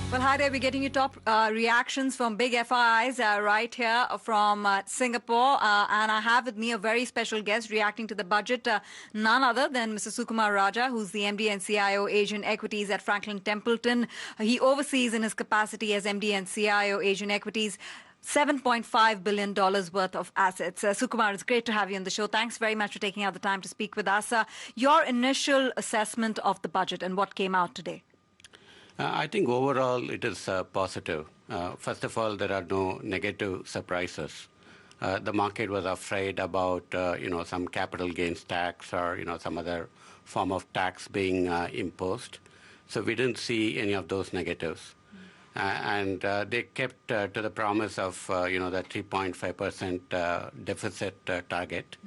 Well, hi there. We're getting you top reactions from big FIIs right here from Singapore. And I have with me a very special guest reacting to the budget, none other than Mr. Sukumar Rajah, who's the MD and CIO Asian Equities at Franklin Templeton. He oversees in his capacity as MD and CIO Asian Equities $7.5 billion worth of assets. Sukumar, it's great to have you on the show. Thanks very much for taking out the time to speak with us. Your initial assessment of the budget and what came out today? I think overall it is positive. First of all, there are no negative surprises. The market was afraid about, some capital gains tax or, some other form of tax being imposed. So we didn't see any of those negatives. And they kept to the promise of, the 3.5% deficit target.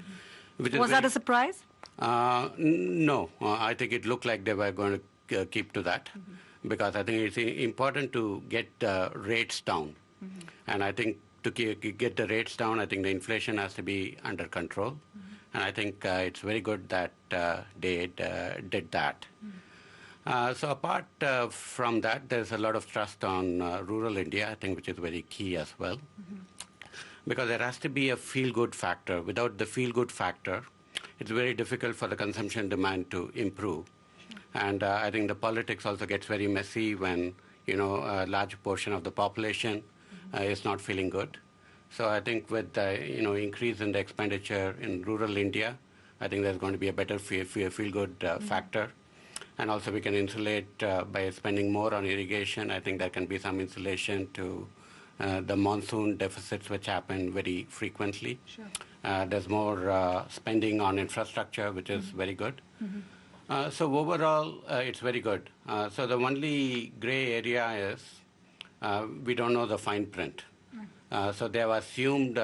Mm-hmm. Was that a surprise? No. I think it looked like they were going to keep to that. Mm-hmm. Because I think it's important to get rates down. Mm-hmm. And I think to get the rates down, I think the inflation has to be under control. Mm-hmm. And I think it's very good that they did that. Mm-hmm. So apart from that, there's a lot of trust on rural India, I think, which is very key as well. Mm-hmm. Because there has to be a feel-good factor. Without the feel-good factor, it's very difficult for the consumption demand to improve. And I think the politics also gets very messy when, a large portion of the population is not feeling good. So I think with the, increase in the expenditure in rural India, I think there's going to be a better feel-good factor. And also we can insulate by spending more on irrigation. I think there can be some insulation to the monsoon deficits which happen very frequently. Sure. There's more spending on infrastructure, which is very good. Mm-hmm. So overall, it's very good. So the only gray area is we don't know the fine print. So they have assumed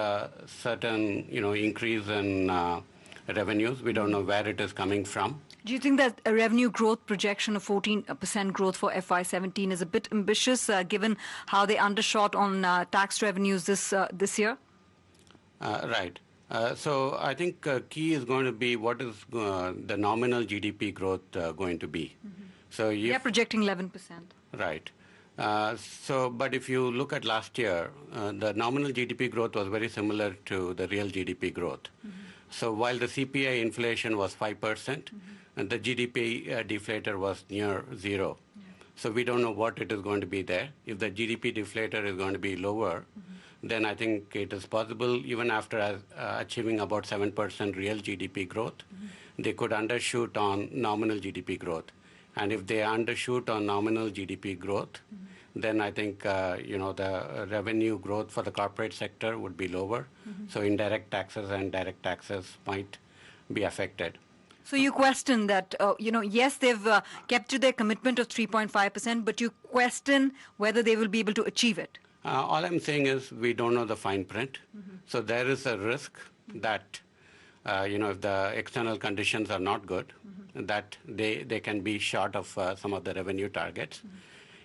certain, increase in revenues. We don't know where it is coming from. Do you think that a revenue growth projection of 14% growth for FY17 is a bit ambitious, given how they undershot on tax revenues this year? Right. So I think key is going to be what is the nominal GDP growth going to be. Mm-hmm. So we are projecting 11%. Right. But if you look at last year, the nominal GDP growth was very similar to the real GDP growth. Mm-hmm. So while the CPI inflation was 5%, mm-hmm. and the GDP deflator was near zero. Yeah. So we don't know what it is going to be there. If the GDP deflator is going to be lower, mm-hmm. then I think it is possible, even after achieving about 7% real GDP growth, mm-hmm. they could undershoot on nominal GDP growth. And if they undershoot on nominal GDP growth, mm-hmm. then I think, the revenue growth for the corporate sector would be lower. Mm-hmm. So indirect taxes and direct taxes might be affected. So you question that, yes, they've kept to their commitment of 3.5%, but you question whether they will be able to achieve it. All I'm saying is we don't know the fine print. Mm-hmm. So there is a risk that, if the external conditions are not good, mm-hmm. that they can be short of some of the revenue targets, mm-hmm.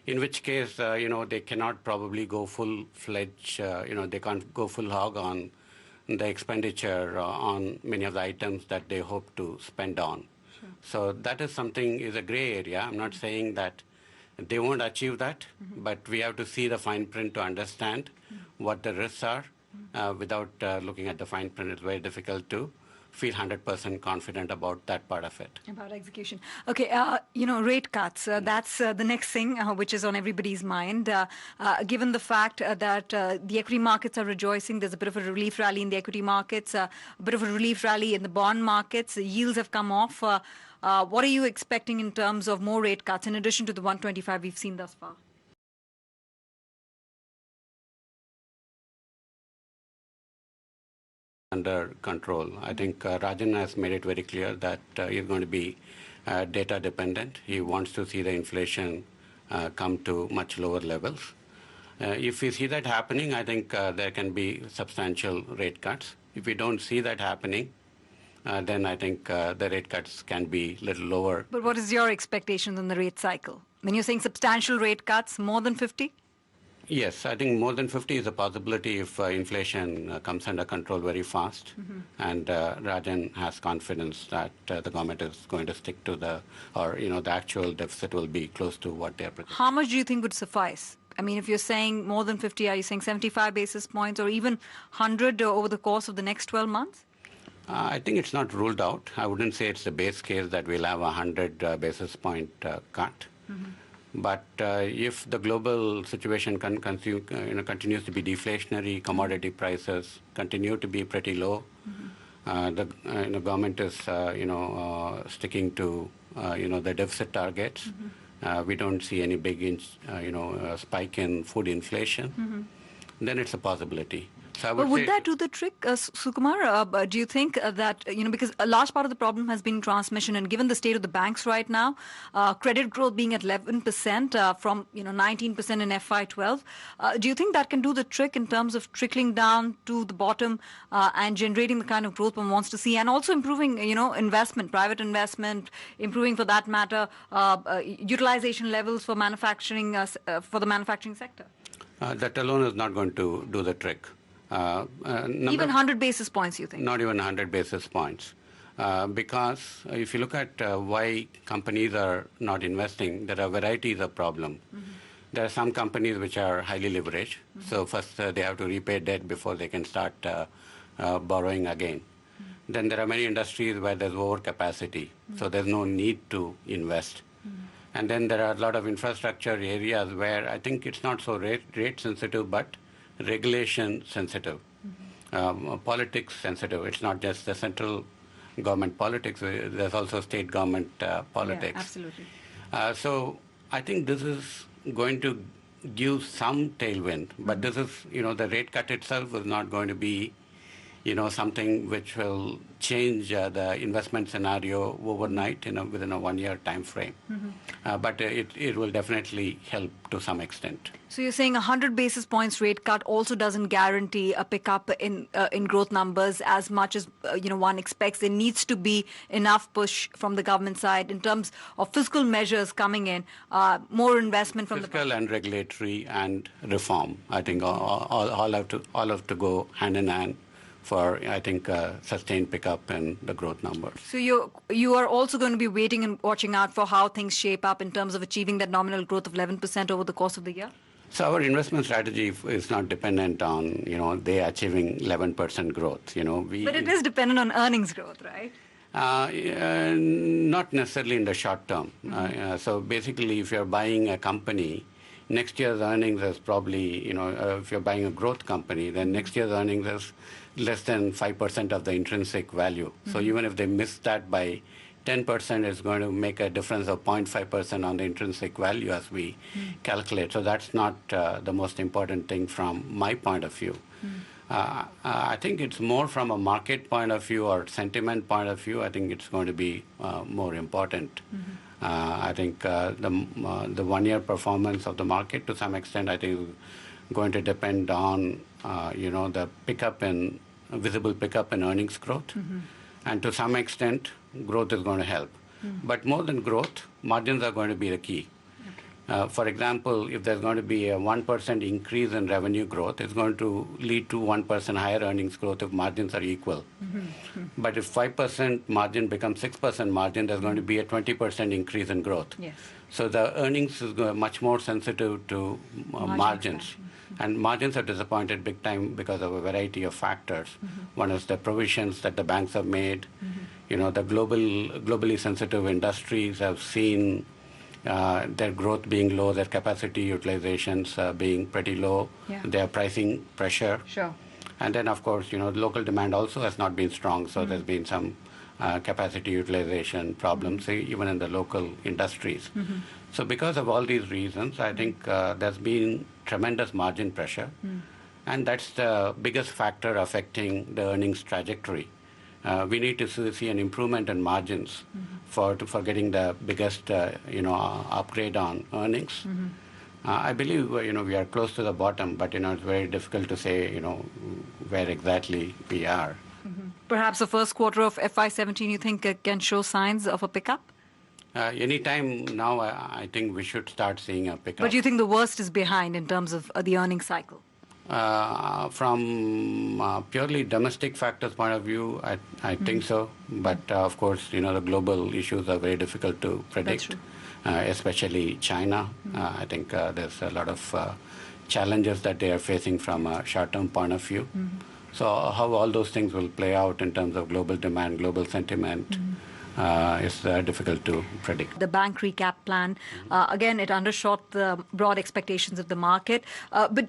in which case, they cannot probably go full-fledged, they can't go full hog on the expenditure on many of the items that they hope to spend on. Sure. So that is a gray area. I'm not saying that they won't achieve that, mm-hmm. but we have to see the fine print to understand mm-hmm. what the risks are. Mm-hmm. Without looking at the fine print, it's very difficult to feel 100% confident about that part of it. About execution. Okay, rate cuts. That's the next thing which is on everybody's mind. Given the fact that the equity markets are rejoicing, there's a bit of a relief rally in the equity markets, a bit of a relief rally in the bond markets. The yields have come off. What are you expecting in terms of more rate cuts in addition to the 125 we've seen thus far? Under control. I think Rajan has made it very clear that he's going to be data dependent. He wants to see the inflation come to much lower levels. If we see that happening, I think there can be substantial rate cuts. If we don't see that happening, then I think the rate cuts can be a little lower. But what is your expectation on the rate cycle? When you're saying substantial rate cuts, more than 50? Yes, I think more than 50 is a possibility if inflation comes under control very fast. And Rajan has confidence that the government is going to stick to the actual deficit will be close to what they're projecting. How much do you think would suffice? I mean, if you're saying more than 50, are you saying 75 basis points or even 100 over the course of the next 12 months? I think it's not ruled out. I wouldn't say it's the base case that we'll have a 100 basis point cut. But if the global situation continues to be deflationary, commodity prices continue to be pretty low, the government is sticking to the deficit targets. We don't see any big spike in food inflation. Then it's a possibility. So but would that do the trick, Sukumar? Do you think that, because a large part of the problem has been transmission, and given the state of the banks right now, credit growth being at 11% from 19% in FY12, do you think that can do the trick in terms of trickling down to the bottom and generating the kind of growth one wants to see, and also improving, investment, private investment, improving for that matter, utilization levels for manufacturing, for the manufacturing sector? That alone is not going to do the trick. Even 100 basis points, you think? Not even 100 basis points. Because if you look at why companies are not investing, there are varieties of problems. There are some companies which are highly leveraged. So first they have to repay debt before they can start borrowing again. Then there are many industries where there's overcapacity. So there's no need to invest. And then there are a lot of infrastructure areas where I think it's not so rate sensitive, but regulation sensitive, politics sensitive. It's not just the central government politics. There's also state government politics. Yeah, absolutely. So I think this is going to give some tailwind, but this is, the rate cut itself is not going to be, something which will change the investment scenario overnight, within a 1-year time frame. But it will definitely help to some extent. So you're saying 100 basis points rate cut also doesn't guarantee a pickup in growth numbers as much as one expects. There needs to be enough push from the government side in terms of fiscal measures coming in, more investment from fiscal and regulatory and reform. I think all have to go hand in hand for, I think, sustained pickup in the growth numbers. So you are also going to be waiting and watching out for how things shape up in terms of achieving that nominal growth of 11% over the course of the year? So our investment strategy is not dependent on, they achieving 11% growth. But it is dependent on earnings growth, right? Not necessarily in the short term. So basically, if you're buying a company, next year's earnings is probably, if you're buying a growth company, then next year's earnings is less than 5% of the intrinsic value. So even if they miss that by 10%, it's going to make a difference of 0.5% on the intrinsic value as we calculate. So that's not the most important thing from my point of view. I think it's more from a market point of view or sentiment point of view. I think it's going to be more important. I think the 1-year performance of the market, to some extent, I think is going to depend on the visible pickup in earnings growth, and to some extent, growth is going to help. But more than growth, margins are going to be the key. For example, if there's going to be a 1% increase in revenue growth, it's going to lead to 1% higher earnings growth if margins are equal. But if 5% margin becomes 6% margin, there's going to be a 20% increase in growth. Yes. So the earnings is much more sensitive to margins. And margins are disappointed big time because of a variety of factors. One is the provisions that the banks have made. The globally sensitive industries have seen their growth being low, their capacity utilizations being pretty low, their pricing pressure. Sure. And then, of course, local demand also has not been strong, so there's been some capacity utilization problems, even in the local industries. So because of all these reasons, I think there's been tremendous margin pressure, and that's the biggest factor affecting the earnings trajectory. We need to see an improvement in margins for getting the biggest upgrade on earnings. I believe we are close to the bottom, but it's very difficult to say where exactly we are. Perhaps the first quarter of FY17 you think can show signs of a pickup? Anytime now, I think we should start seeing a pickup. But you think the worst is behind in terms of the earnings cycle? From purely domestic factors point of view, I think so. But of course, the global issues are very difficult to predict, especially China. I think there's a lot of challenges that they are facing from a short-term point of view. So how all those things will play out in terms of global demand, global sentiment, is difficult to predict. The bank recap plan, again, it undershot the broad expectations of the market. But,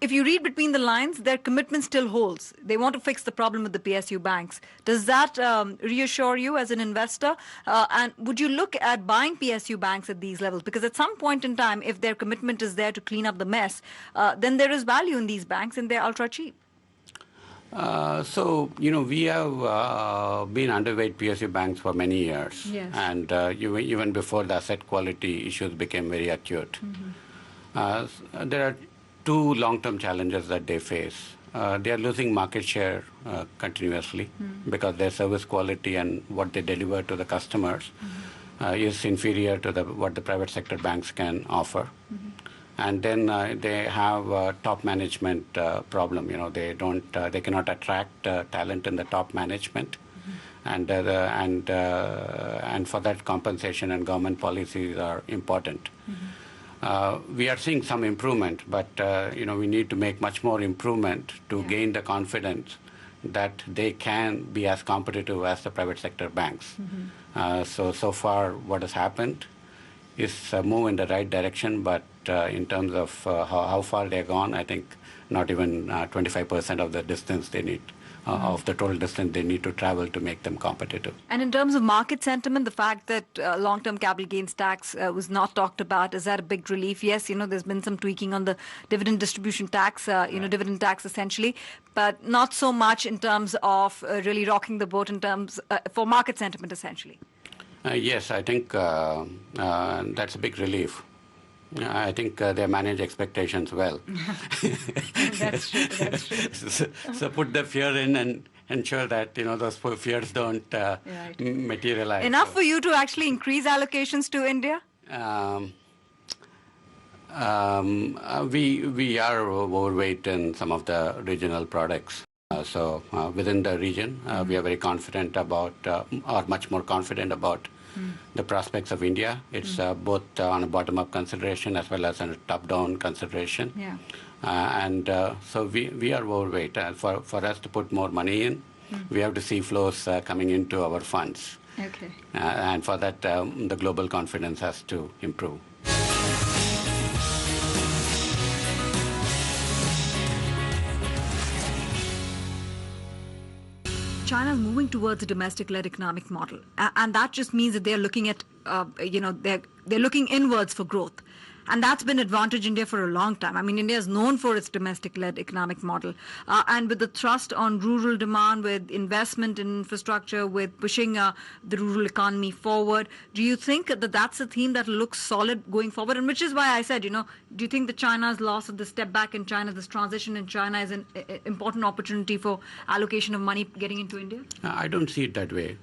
if you read between the lines, their commitment still holds. They want to fix the problem with the PSU banks. Does that reassure you as an investor? And would you look at buying PSU banks at these levels? Because at some point in time, if their commitment is there to clean up the mess, then there is value in these banks and they're ultra cheap. So, we have been underweight PSU banks for many years. Yes. And even before the asset quality issues became very acute. There are two long-term challenges that they face. They are losing market share continuously because their service quality and what they deliver to the customers is inferior to what the private sector banks can offer. And then they have a top management problem. They cannot attract talent in the top management, and for that, compensation and government policies are important. We are seeing some improvement, but we need to make much more improvement to gain the confidence that they can be as competitive as the private sector banks. So far, what has happened is a move in the right direction, but in terms of how far they're gone, I think not even 25% of the distance they need, of the total distance they need to travel to make them competitive. And in terms of market sentiment, the fact that long-term capital gains tax was not talked about, is that a big relief? Yes, there's been some tweaking on the dividend distribution tax, dividend tax essentially, but not so much in terms of really rocking the boat in terms for market sentiment essentially. Yes, I think that's a big relief. I think they manage expectations well. That's true. That's true. So put the fear in and ensure that those fears don't materialize. Enough for you to actually increase allocations to India? We are overweight in some of the regional products. So within the region, we are very confident about, or much more confident about, the prospects of India. It's both on a bottom-up consideration as well as on a top-down consideration. So we are overweight. For us to put more money in, we have to see flows coming into our funds. Okay. And for that, the global confidence has to improve. China is moving towards a domestic-led economic model, and that just means that they're looking at, they're looking inwards for growth. And that's been advantage India for a long time. I mean, India is known for its domestic-led economic model. And with the thrust on rural demand, with investment in infrastructure, with pushing the rural economy forward, do you think that that's a theme that looks solid going forward? And which is why I said, do you think that China's loss of the step back in China, this transition in China is an important opportunity for allocation of money getting into India? I don't see it that way.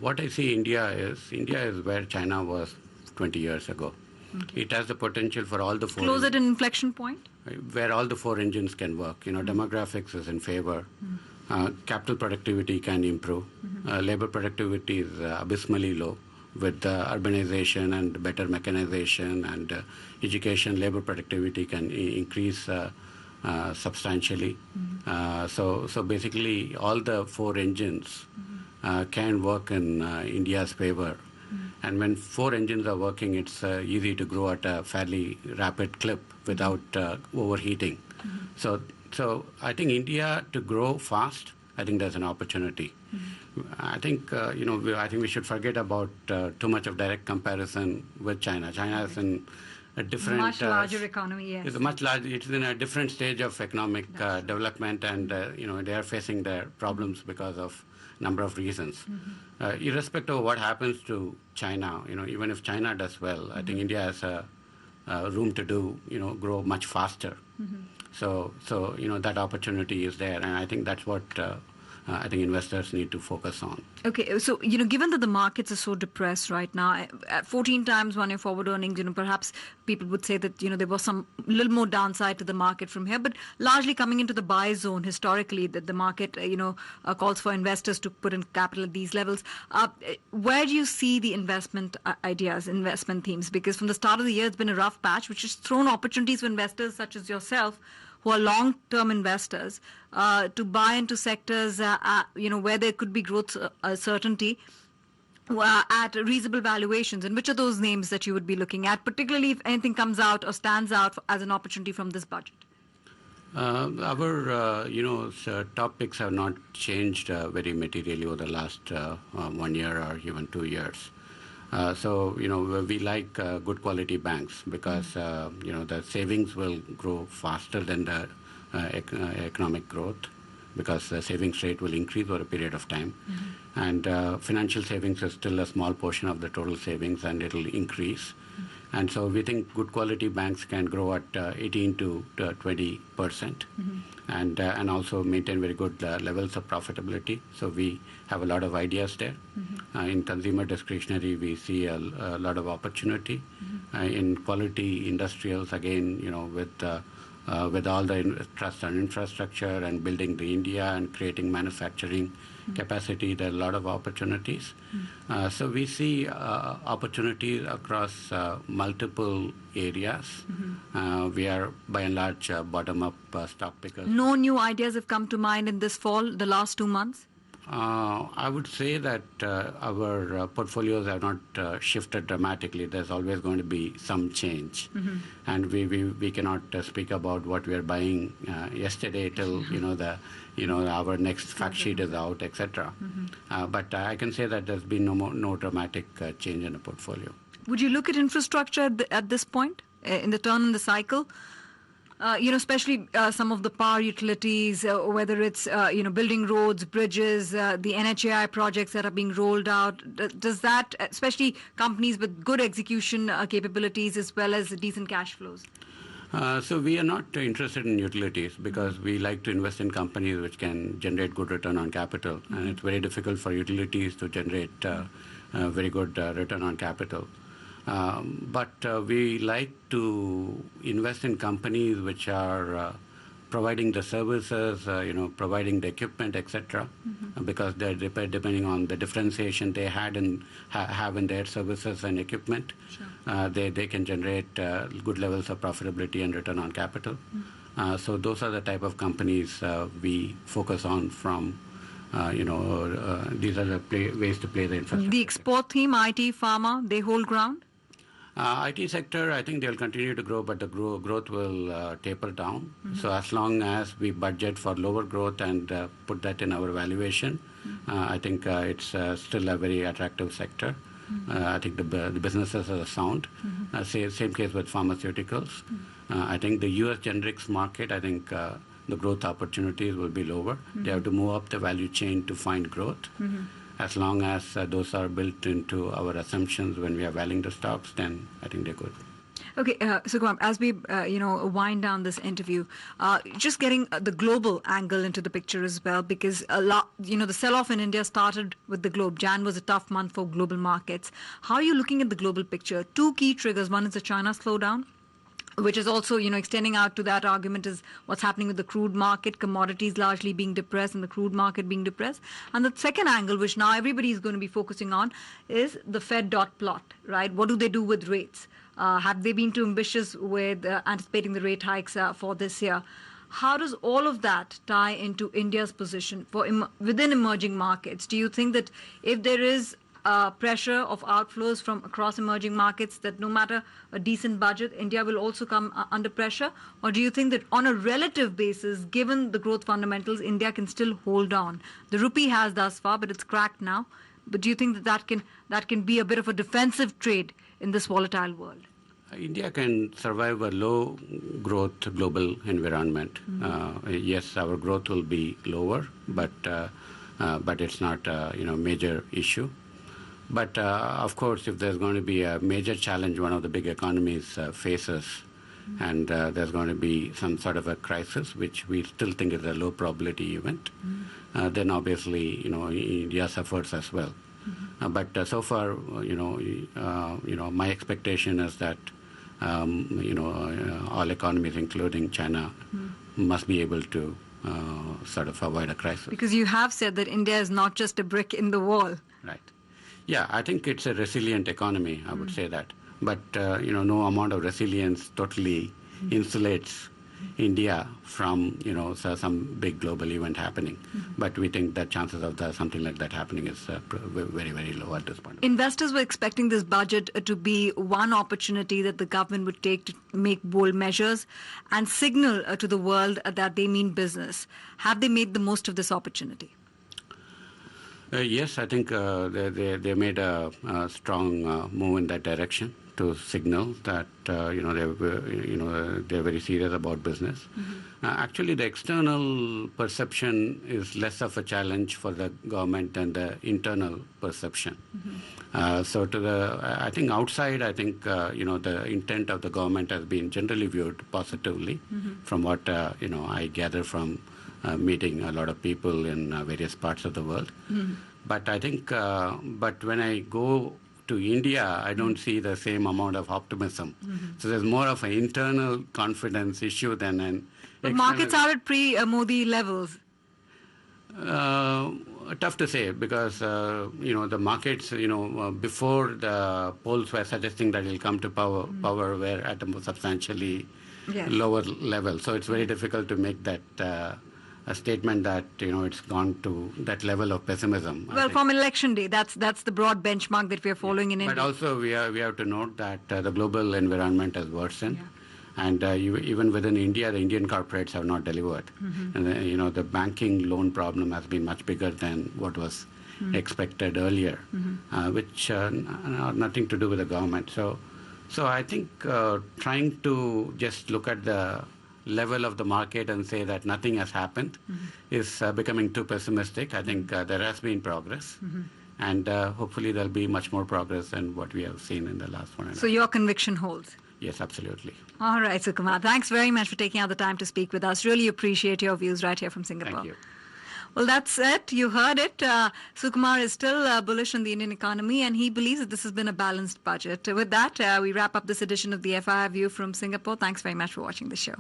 What I see India is where China was 20 years ago. Okay. It has the potential for all the four. Close at an inflection point? Where all the four engines can work. Demographics is in favor. Capital productivity can improve. Labor productivity is abysmally low. With urbanization and better mechanization and education, labor productivity can increase substantially. So basically, all the four engines can work in India's favor. And when four engines are working, it's easy to grow at a fairly rapid clip without overheating. So I think India to grow fast, I think there's an opportunity. I think I think we should forget about too much of direct comparison with China. China is in a different, much larger economy. Yes, it's a much larger. It's in a different stage of economic development, and they are facing their problems because of number of reasons. Irrespective of what happens to China, even if China does well, I think India has a room to grow much faster. So that opportunity is there, and I think that's what I think investors need to focus on. Okay, so, given that the markets are so depressed right now, at 14 times one-year forward earnings, perhaps people would say that, there was some little more downside to the market from here, but largely coming into the buy zone historically, that the market, calls for investors to put in capital at these levels. Where do you see the investment ideas, investment themes? Because from the start of the year, it's been a rough patch, which has thrown opportunities for investors such as yourself, who are long-term investors, to buy into sectors, where there could be growth certainty at reasonable valuations. And which are those names that you would be looking at, particularly if anything comes out or stands out as an opportunity from this budget? Our top picks have not changed very materially over the last 1 year or even 2 years. So, we like good quality banks because, the savings will grow faster than the economic growth, because the savings rate will increase over a period of time. And financial savings is still a small portion of the total savings, and it will increase. And so we think good quality banks can grow at 18 to 20%, and also maintain very good levels of profitability. So we have a lot of ideas there. In consumer discretionary, we see a lot of opportunity. In quality industrials, again, with all the trust and infrastructure and building the India and creating manufacturing capacity, there are a lot of opportunities. So we see opportunities across multiple areas. We are, by and large, bottom-up stock pickers. No new ideas have come to mind in this fall, the last 2 months? I would say that our portfolios have not shifted dramatically. There's always going to be some change, and we cannot speak about what we are buying yesterday till our next fact sheet is out, etc. But I can say that there's been no dramatic change in the portfolio. Would you look at infrastructure at this point in the turn in the cycle? Especially some of the power utilities, whether it's, building roads, bridges, the NHAI projects that are being rolled out. Does that, especially companies with good execution capabilities as well as decent cash flows? So we are not interested in utilities because we like to invest in companies which can generate good return on capital. And it's very difficult for utilities to generate very good return on capital. But we like to invest in companies which are providing the services, providing the equipment, etc. Because they're depending on the differentiation they have in their services and equipment. They can generate good levels of profitability and return on capital. So those are the type of companies we focus on from. These are the ways to play the infrastructure. The export theme, IT, pharma, they hold ground? IT sector, I think they'll continue to grow, but the growth will taper down. So as long as we budget for lower growth and put that in our valuation, I think it's still a very attractive sector. I think the businesses are sound. Same case with pharmaceuticals. I think the U.S. generics market, I think the growth opportunities will be lower. They have to move up the value chain to find growth. As long as those are built into our assumptions when we are valuing the stocks, then I think they're good. Okay, Sukumar, as we wind down this interview, just getting the global angle into the picture as well, because the sell-off in India started with the globe. Jan was a tough month for global markets. How are you looking at the global picture? Two key triggers. One is the China slowdown, which is also, extending out to that argument is what's happening with the crude market, commodities largely being depressed and the crude market being depressed. And the second angle, which now everybody is going to be focusing on, is the Fed dot plot, right? What do they do with rates? Have they been too ambitious with anticipating the rate hikes for this year? How does all of that tie into India's position within emerging markets? Do you think that if there is pressure of outflows from across emerging markets, that no matter a decent budget, India will also come under pressure? Or do you think that on a relative basis, given the growth fundamentals, India can still hold on? The rupee has thus far, but it's cracked now. But do you think that can be a bit of a defensive trade in this volatile world? India can survive a low growth global environment. Yes, our growth will be lower, but it's not a major issue. But of course, if there's going to be a major challenge one of the big economies faces, and there's going to be some sort of a crisis, which we still think is a low probability event, then obviously, India suffers as well. But so far, my expectation is that, all economies, including China, must be able to sort of avoid a crisis. Because you have said that India is not just a brick in the wall. Right. Yeah, I think it's a resilient economy, I would say that. But, no amount of resilience totally insulates India from, some big global event happening. But we think that chances of something like that happening is very, very low at this point. Investors were expecting this budget to be one opportunity that the government would take to make bold measures and signal to the world that they mean business. Have they made the most of this opportunity? Yes, I think they made a strong move in that direction to signal that they're very serious about business. Actually, the external perception is less of a challenge for the government than the internal perception. So I think outside, the intent of the government has been generally viewed positively, from what I gather from meeting a lot of people in various parts of the world. But I think, but when I go to India, I don't see the same amount of optimism. So there's more of an internal confidence issue than an external. Markets are at pre-Modi levels. Tough to say, because the markets, before the polls were suggesting that he'll come to power were at a substantially lower level. So it's very difficult to make that a statement that it's gone to that level of pessimism. Well, from election day, that's the broad benchmark that we are following in India. But also we have to note that the global environment has worsened, and even within India, the Indian corporates have not delivered, and the banking loan problem has been much bigger than what was expected earlier, which nothing to do with the government. So I think trying to just look at the level of the market and say that nothing has happened is becoming too pessimistic. I think there has been progress, and hopefully there'll be much more progress than what we have seen in the last one. So your conviction holds? Yes, absolutely. All right, Sukumar. Thanks very much for taking out the time to speak with us. Really appreciate your views right here from Singapore. Thank you. Well, that's it. You heard it. Sukumar is still bullish on the Indian economy, and he believes that this has been a balanced budget. With that, we wrap up this edition of the FII View from Singapore. Thanks very much for watching the show.